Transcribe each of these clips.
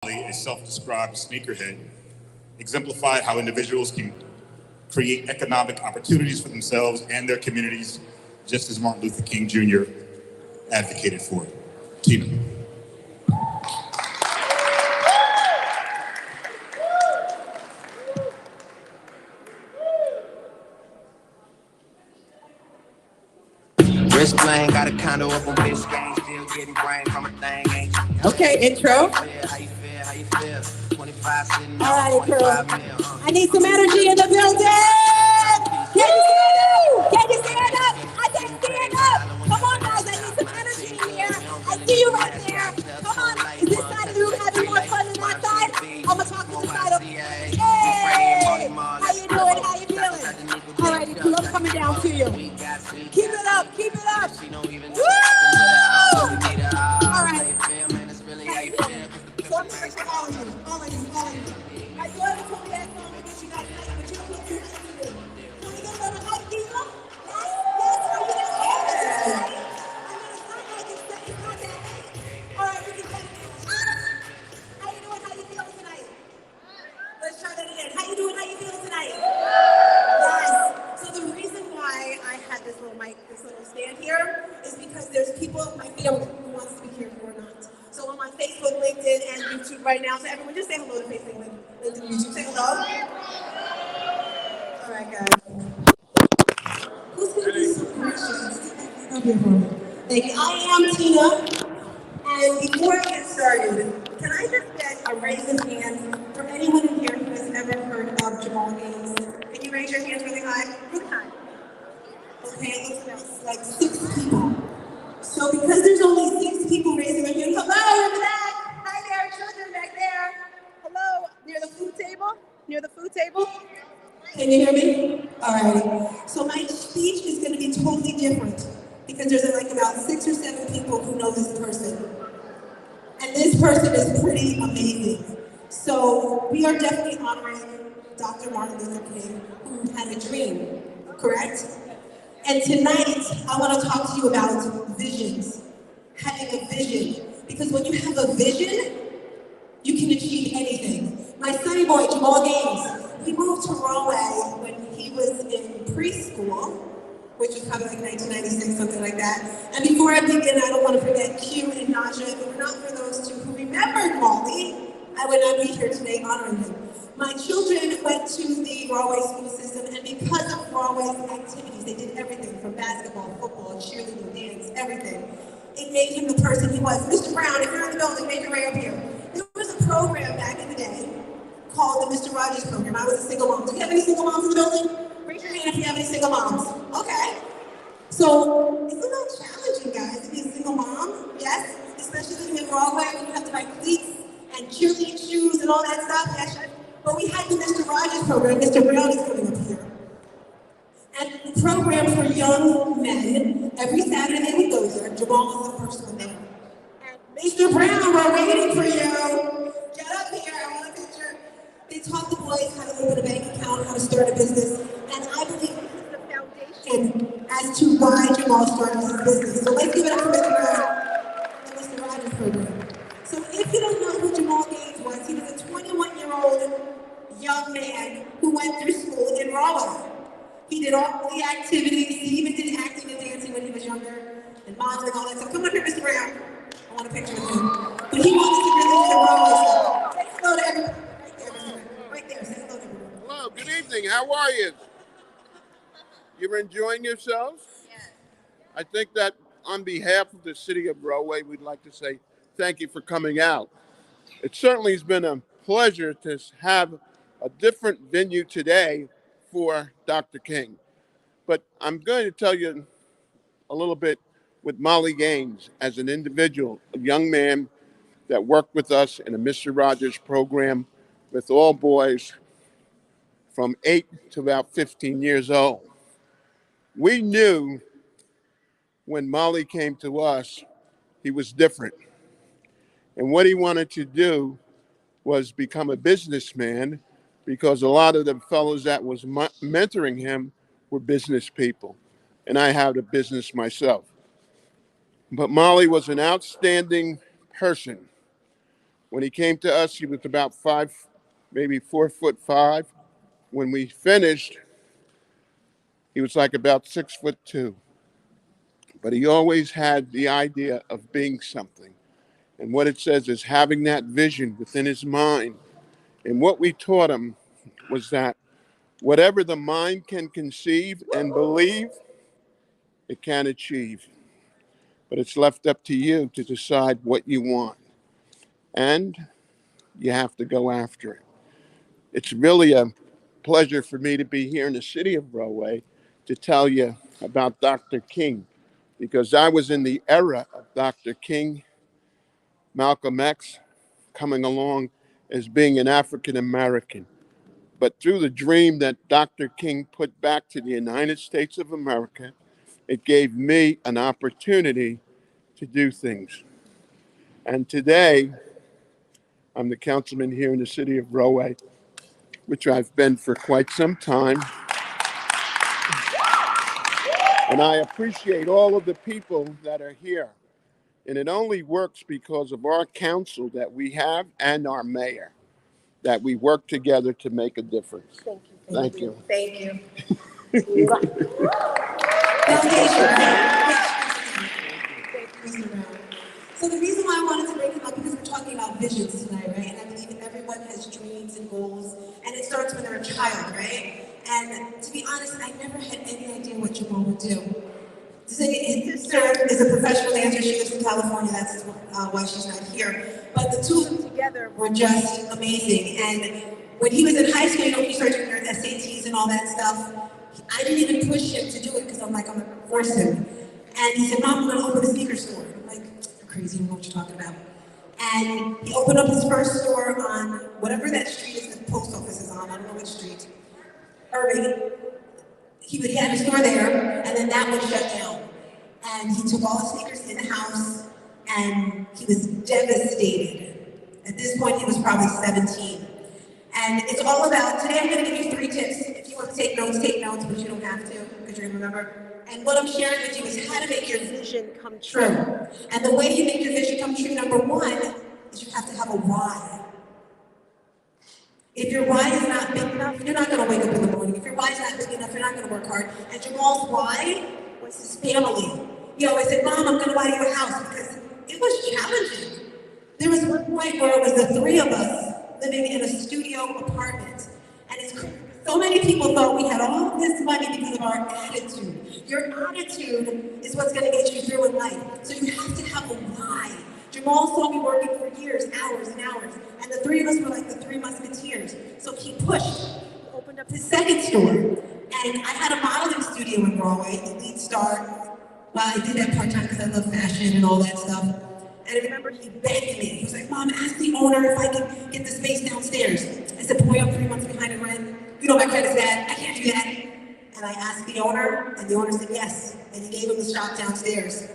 A self-described sneakerhead, exemplified how individuals can create economic opportunities for themselves and their communities, just as Martin Luther King Jr. advocated for. Tina. Wrist playing, got a condo up on Biscayne, still getting brain from a thing, ain't. Okay, intro. How you feel? How you feel? 25 sitting All on right, 25 girl. mil. I need some energy in the building. Can you stand up? Can you stand up? I said stand up. Come on, guys. I need some energy in here. I see you right there. Come on. Is this side of the room having more fun than that side? I'm gonna talk to the side of. Hey, how you doing? How you feeling? All right, cool. I'm coming down to you. Keep it up. Keep it up. Woo! All right. So I'm gonna for all of you. All of you. All of you. My daughter told me that song because she got hype, but you don't look too hype to do. Can we get a little hype, Diva? Yes, yes, are you there? I'm gonna start like it's not that late. All right, we can take it. How you doing? How you feeling tonight? Let's try that again. How you doing? How you feeling tonight? Yes. So the reason why I had this little mic, this little stand here, is because there's people in my family who want to speak here who are not. So on my Facebook, LinkedIn, and YouTube right now, so everyone just say hello to Facebook, LinkedIn, YouTube. Say hello. All right, guys. Who's going to be so gracious? Thank you. I am Tina. And before I get started, can I just get a raise of hands for anyone in here who has ever heard of Jamal Gaines? Can you raise your hands really high? Really high. Okay, it looks like 6 people. So because there's only 6 people raising their hands, hello in the back. Hi there, children back there. Hello, near the food table? Near the food table? Can you hear me? All right. So my speech is going to be totally different because there's like about 6 or 7 people who know this person. And this person is pretty amazing. So we are definitely honoring Dr. Martin Luther King, who had a dream, correct? And tonight, I want to talk to you about visions, having a vision. Because when you have a vision, you can achieve anything. My sonny boy, Jamal Gaines, he moved to Rahway when he was in preschool, which was probably like 1996, something like that. And before I begin, I don't want to forget Q and Naja. If it were not for those two who remembered Molly, I would not be here today honoring him. My children went to the Rahway school system, and because of Rahway's activities, they did everything from basketball, football, cheerleading, dance, everything. It made him the person he was. Mr. Brown, if you're in the building, make your way up here. There was a program back in the day called the Mr. Rogers program. I was a single mom. Do we have any single moms in the building? Raise your hand if you have any single moms. Okay. So it's a little challenging, guys, to be a single mom. Yes, especially living in Broadway when you have to buy cleats and cheerleading shoes and all that stuff. Yes, but we had the Mr. Rogers program. Mr. Brown is coming up here. And the program for young men, every Saturday we go there. Jamal was the first one there. And Mr. Brown, we're waiting for you. Get up here, I want a picture. They taught the boys how to open a bank account, how to start a business. And I believe this is the foundation as to why Jamal started his business. So let's give it up for Mr. Brown and Mr. Rogers program. So if you don't know who Jamal Gaines was, he was a 21-year-old young man who went through school in Rahway. He did all the activities. He even did acting and dancing when he was younger, and modeling, all that stuff. Come up here, Mr. Brown. I want a picture with him. But he wanted to really do the Rahway stuff. Say hello to everybody. Right there, Mr. Brown. Right there. Say hello to everybody. Hello, good evening. How are you? You're enjoying yourselves? Yes. I think that on behalf of the city of Rahway, we'd like to say thank you for coming out. It certainly has been a pleasure to have a different venue today for Dr. King. But I'm going to tell you a little bit with Molly Gaines as an individual, a young man that worked with us in a Mr. Rogers program with all boys from 8 to about 15 years old. We knew when Molly came to us, he was different. And what he wanted to do was become a businessman because a lot of the fellows that was mentoring him were business people. And I had a business myself. But Molly was an outstanding person When he came to us, he was about 5, maybe 4'5". When we finished, he was like about 6'2". But he always had the idea of being something. And what it says is having that vision within his mind. And what we taught him was that whatever the mind can conceive and believe, it can achieve. But it's left up to you to decide what you want. And you have to go after it. It's really a pleasure for me to be here in the city of Rahway to tell you about Dr. King, because I was in the era of Dr. King, Malcolm X, coming along as being an African American. But through the dream that Dr. King put back to the United States of America, it gave me an opportunity to do things. And today, I'm the councilman here in the city of Rahway, which I've been for quite some time. And I appreciate all of the people that are here. And it only works because of our council that we have and our mayor, that we work together to make a difference. Thank you. Thank you. Thank you. So the reason why I wanted to bring him up, because we're talking about visions tonight, right? And I believe everyone has dreams and goals, and it starts when they're a child, right? And to be honest, I never had any idea what Jamal would do. His sister is a professional dancer. She lives in California. That's why she's not here. But the two of them together were just amazing. And when he was in high school, he started doing their SATs and all that stuff. I didn't even push him to do it because I'm like, I'm going to force him. And he said, Mom, I'm going to open a sneaker store. I'm like, you're crazy. You know what you're talking about. And he opened up his first store on whatever that street is the post office is on. I don't know which street. Irving. He had a store there, and then that one shut down. And he took all the sneakers in the house, and he was devastated. At this point, he was probably 17. And it's all about, today I'm gonna give you 3 tips. If you want to take notes, but you don't have to, because you're gonna remember. And what I'm sharing with you is how to make your vision come true. And the way you make your vision come true, number 1, is you have to have a why. If your why is not big enough, you're not going to wake up in the morning. If your why is not big enough, you're not going to work hard. And Jamal's why was his family. He always said, Mom, I'm going to buy you a house, because it was challenging. There was one point where it was the 3 of us living in a studio apartment. And it's crazy. So many people thought we had all this money because of our attitude. Your attitude is what's going to get you through in life. So you have to have a why. Jamal saw me working for years, hours and hours, and the 3 of us were like the 3 musketeers. So he pushed. He opened up his second store, and I had a modeling studio in Broadway, Elite Star. Well, I did that part-time because I love fashion and all that stuff. And I remember he begged me. He was like, Mom, ask the owner if I can get the space downstairs. I said, boy, I'm 3 months behind in rent. You know my credit's bad. I can't do that. And I asked the owner, and the owner said yes. And he gave him the shop downstairs.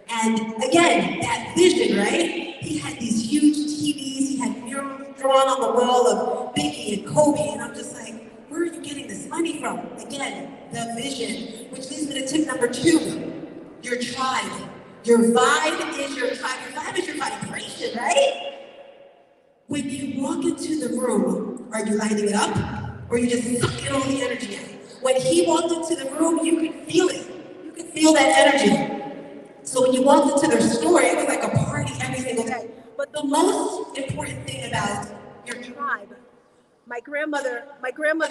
And again, that vision, right? He had these huge TVs, he had murals drawn on the wall of Biggie and Kobe, and I'm just like, where are you getting this money from? Again, the vision, which leads me to tip number 2, your tribe. Your vibe is your tribe. Your vibe is your vibration, right? When you walk into the room, are you lighting it up, or are you just sucking all the energy in? When he walked into the room, you could feel it. You could feel that energy. So when you walked into their store, it was like a party every single day. But the most important thing about your tribe, my grandmother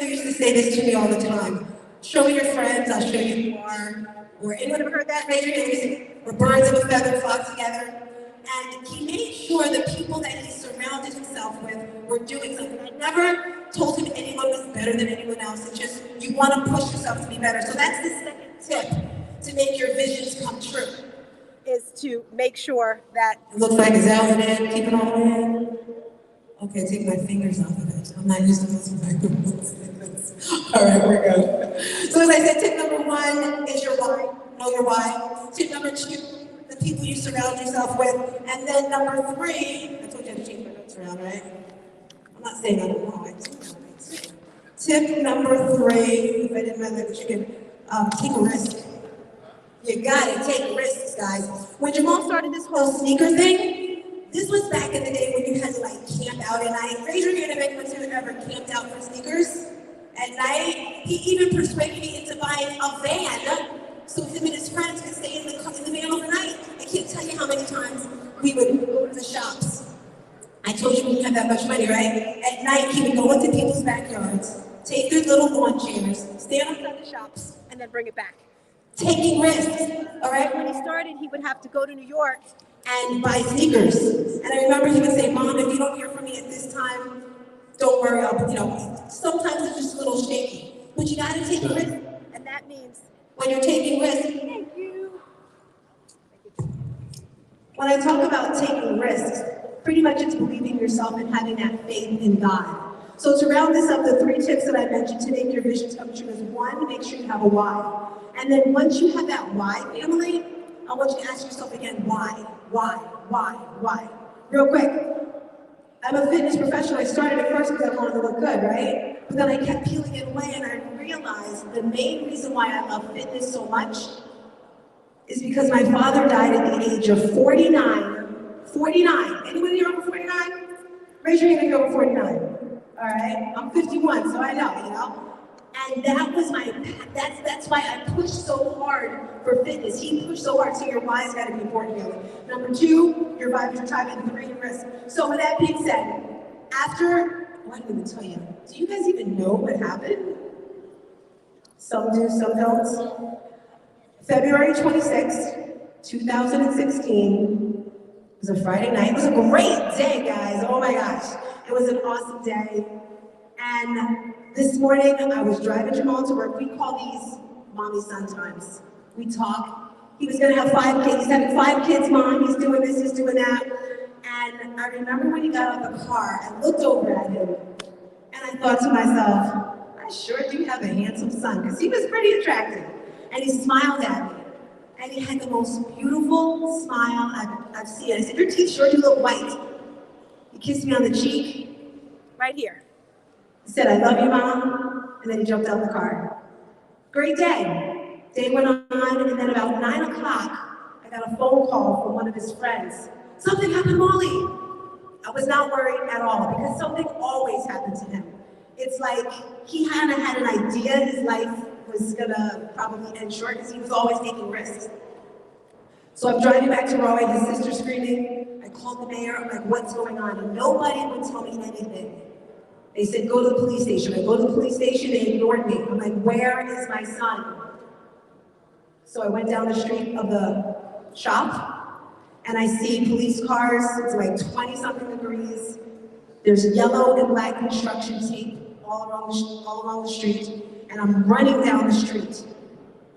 used to say this to me all the time. Show me your friends, I'll show you who you are. Or anyone ever heard that? Raise your hand. Or birds of a feather flock together. And he made sure the people that he surrounded himself with were doing something. I never told him anyone was better than anyone else. It's just you want to push yourself to be better. So that's the second tip to make your visions come true. Is to make sure that it looks like it's out in, keep it all in. Okay, take my fingers off of it. I'm not used to this one. All right, we're good. So as I said, tip number 1 is your why. Know your why. Tip number 2, the people you surround yourself with. And then number 3, I told you I had to change my notes around, right? I'm not saying I don't know it. Tip number 3, if I didn't remember that, you can take a risk. You gotta take risks, guys. When Jamal started this whole sneaker thing, this was back in the day when you had to like out at night. Raise your hand if anyone's ever camped out for sneakers at night. He even persuaded me into buying a van so him and his friends could stay in the van overnight. I can't tell you how many times we would go to the shops. I told you we didn't have that much money, right? At night, he would go into people's backyards, take their little lawn chairs, stand outside the shops, and then bring it back. taking risks, all right? When he started, he would have to go to New York. And buy sneakers. And I remember he would say, Mom, if you don't hear from me at this time, don't worry, sometimes it's just a little shaky. But you gotta take risks. And that means, When you're taking risks, thank you. when I talk about taking risks, pretty much it's believing yourself and having that faith in God. So to round this up, the 3 tips that I mentioned to make your visions come true is 1, make sure you have a why. And then once you have that why, family, I want you to ask yourself again, why? Real quick. I'm a fitness professional. I started at first because I wanted to look good, right? But then I kept peeling it away and I realized the main reason why I love fitness so much is because my father died at the age of 49. 49. Anyone here over 49? Raise your hand if you're over 49. All right? I'm 51, so I know. And that was that's why I pushed so hard for fitness. He pushed so hard, so your why's gotta be important here. Number 2, your vibe, your tribe, and 3, your risk. So with that being said, I didn't even tell you. Do you guys even know what happened? Some do, some don't. February 26th, 2016, it was a Friday night. It was a great day, guys. Oh my gosh. It was an awesome day. And this morning, I was driving Jamal to work. We call these mommy-son times. We talk. He was gonna have 5 kids. He's having 5 kids, Mom. He's doing this, he's doing that. And I remember when he got out of the car, I looked over at him, and I thought to myself, I sure do have a handsome son, because he was pretty attractive. And he smiled at me. And he had the most beautiful smile I've seen. I said, your teeth sure do look white. He kissed me on the cheek. Right here. He said, I love you, Mom. And then he jumped out the car. Great day. Day went on, and then about 9 o'clock, I got a phone call from one of his friends. Something happened, Molly. I was not worried at all, because something always happened to him. It's like he kind of had an idea his life was gonna probably end short, because he was always taking risks. So I'm driving back to Rahway, his sister's screaming. I called the mayor, I'm like, what's going on? And nobody would tell me anything. They said, go to the police station. I go to the police station, they ignored me. I'm like, where is my son? So I went down the street of the shop, and I see police cars. It's like 20-something degrees. There's yellow and black construction tape all along the street, and I'm running down the street.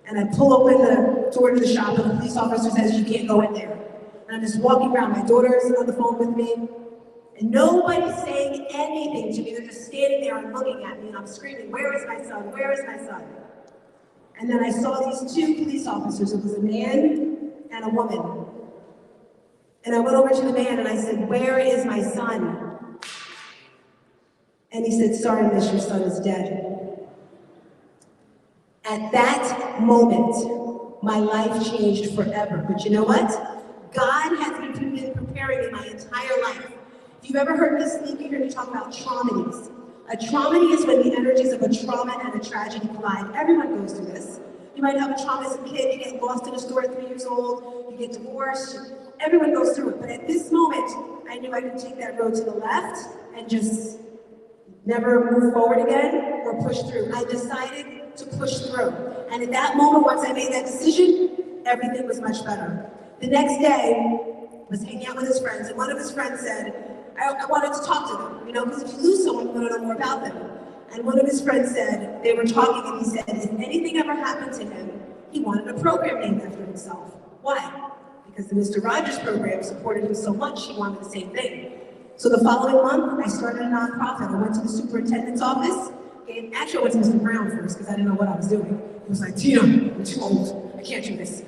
And I pull open the door to the shop, and the police officer says, you can't go in there. And I'm just walking around. My daughter's on the phone with me, and nobody's saying anything to me. They're just standing there and looking at me, and I'm screaming, where is my son? Where is my son? And then I saw these 2 police officers. It was a man and a woman. And I went over to the man and I said, where is my son? And he said, sorry, miss, your son is dead. At that moment, my life changed forever. But you know what? God has been preparing me my entire life. If you've ever heard me speak, you hear me talk about traumatides. A traumedy is when the energies of a trauma and a tragedy collide. Everyone goes through this. You might have a trauma as a kid, you get lost in a store at 3 years old, you get divorced. Everyone goes through it. But at this moment, I knew I could take that road to the left and just never move forward again or push through. I decided to push through. And at that moment, once I made that decision, everything was much better. The next day, I was hanging out with his friends, and one of his friends said, I wanted to talk to them, because if you lose someone, you want to know more about them. And one of his friends said, they were talking, and he said, if anything ever happened to him, he wanted a program named after himself. Why? Because the Mr. Rogers program supported him so much, he wanted the same thing. So the following month, I started a nonprofit. I went to the superintendent's office. Actually, I went to Mr. Brown first, because I didn't know what I was doing. He was like, Tina, I'm too old. I can't do this.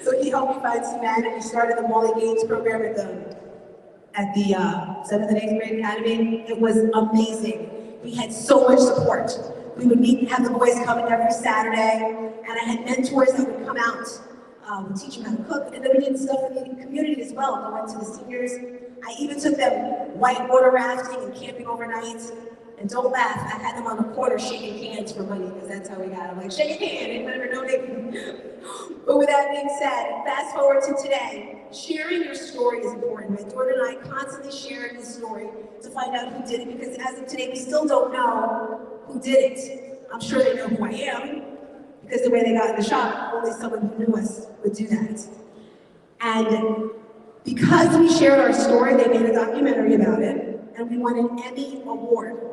So he helped me find some men, and we started the Molly Gaines program at the 7th and 8th grade academy. It was amazing. We had so much support. We would meet and have the boys come in every Saturday, and I had mentors that would come out, teach them how to cook, and then we did stuff in the community as well. I went to the seniors I even took them whitewater rafting and camping overnight. And don't laugh, I had them on the corner shaking hands for money, because that's how we got them. Like, shake a hand, anyone ever donate? But with that being said, fast forward to today. Sharing your story is important. My daughter and I constantly share his story to find out who did it, because as of today, we still don't know who did it. I'm sure they know who I am, because the way they got in the shop, only someone who knew us would do that. And because we shared our story, they made a documentary about it, and we won an Emmy Award.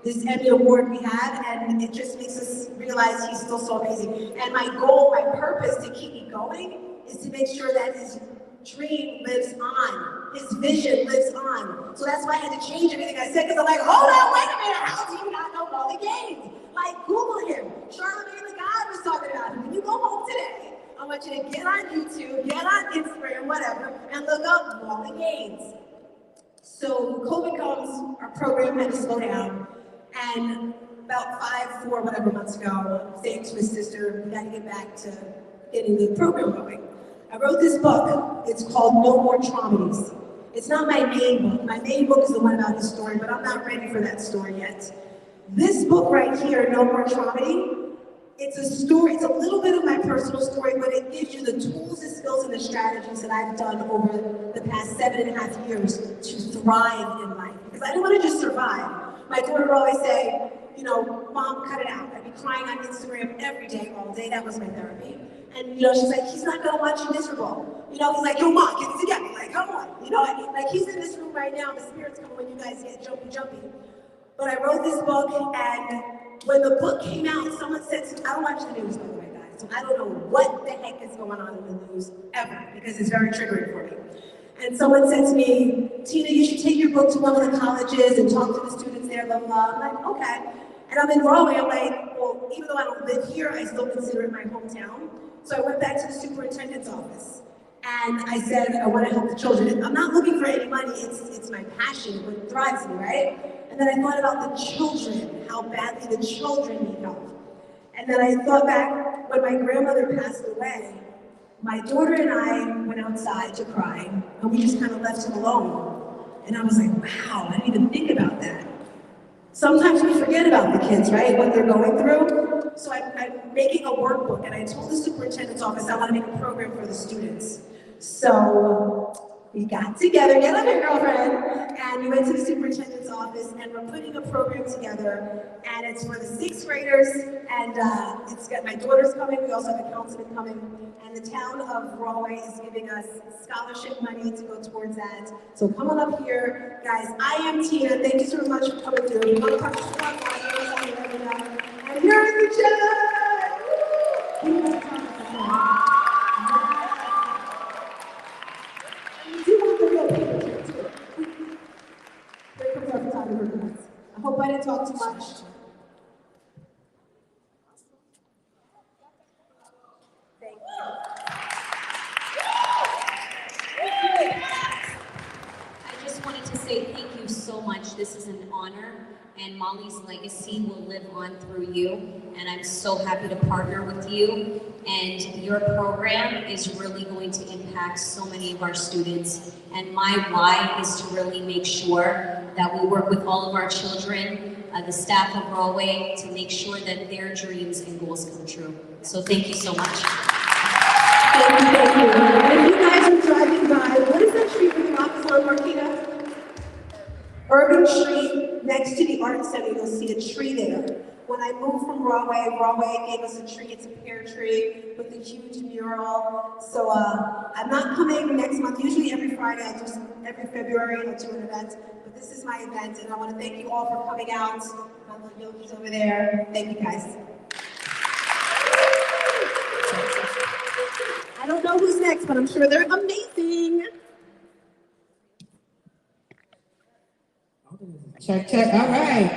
This Emmy Award we have, and it just makes us realize he's still so amazing. And my goal, my purpose to keep me going is to make sure that his dream lives on, his vision lives on. So that's why I had to change everything I said, because I'm like, hold on, wait a minute, how do you not know Wally Gaines? Like, Google him. Charlamagne the God was talking about him. When you go home today, I want you to get on YouTube, get on Instagram, whatever, and look up Wally Gaines. So COVID comes, our program had to slow down, and about 4 whatever months ago, saying to his sister, we gotta get back to getting the program going. I wrote this book. It's called No More Traumities. It's not my main book. My main book is the one about his story, but I'm not ready for that story yet. This book right here, No More Traumedy, it's a story, it's a little bit of my personal story, but it gives you the tools, the skills, and the strategies that I've done over the past 7.5 years to thrive in life. Because I didn't want to just survive. My daughter would always say, you know, Mom, cut it out. I'd be crying on Instagram every day, all day. That was my therapy. And, you know, she's like, he's not gonna watch you miserable. You know, he's like, yo, Mom, get it together. Like, come on. You know, I mean, like, he's in this room right now, the spirit's coming when you guys get jumpy. But I wrote this book, and when the book came out, someone said to me, I don't watch the news, by the way, guys, so I don't know what the heck is going on in the news ever, because it's very triggering for me. And someone said to me, Tina, you should take your book to one of the colleges and talk to the students there, blah, blah. I'm like, okay. And I'm in Broadway, I'm like, well, even though I don't live here, I still consider it my hometown. So I went back to the superintendent's office. And I said, I want to help the children. I'm not looking for any money, it's my passion, what drives me, right? And then I thought about the children, how badly the children need help. And then I thought back when my grandmother passed away, my daughter and I went outside to cry, and we just kind of left him alone. And I was like, wow, I didn't even think about that. Sometimes we forget about the kids, right? What they're going through. So I'm making a workbook, and I told the superintendent's office I want to make a program for the students. So we got together, get up here, girlfriend, and we went to the superintendent's office, and we're putting a program together, and it's for the 6th graders, and it's got my daughter's coming, we also have a councilman coming, and the town of Broadway is giving us scholarship money to go towards that. So come on up here, guys. I am Tina. Thank you so much for coming through. And here's the judge. I hope I didn't talk too much. Thank you. I just wanted to say thank you so much. This is an honor, and Molly's legacy will live on through you. And I'm so happy to partner with you. And your program is really going to impact so many of our students. And my why is to really make sure that we work with all of our children, the staff of Broadway, to make sure that their dreams and goals come true. So thank you so much. Thank you, thank you. And if you guys are driving by, what is that street with the office on, Marquita? Urban Street, next to the Art Center, you'll see a tree there. When I moved from Broadway, Broadway gave us a tree. It's a pear tree with a huge mural. So I'm not coming next month. Usually every Friday, every February, I'll do an event. But this is my event, and I want to thank you all for coming out. My little yogis over there. Thank you, guys. I don't know who's next, but I'm sure they're amazing. Check, check. All right.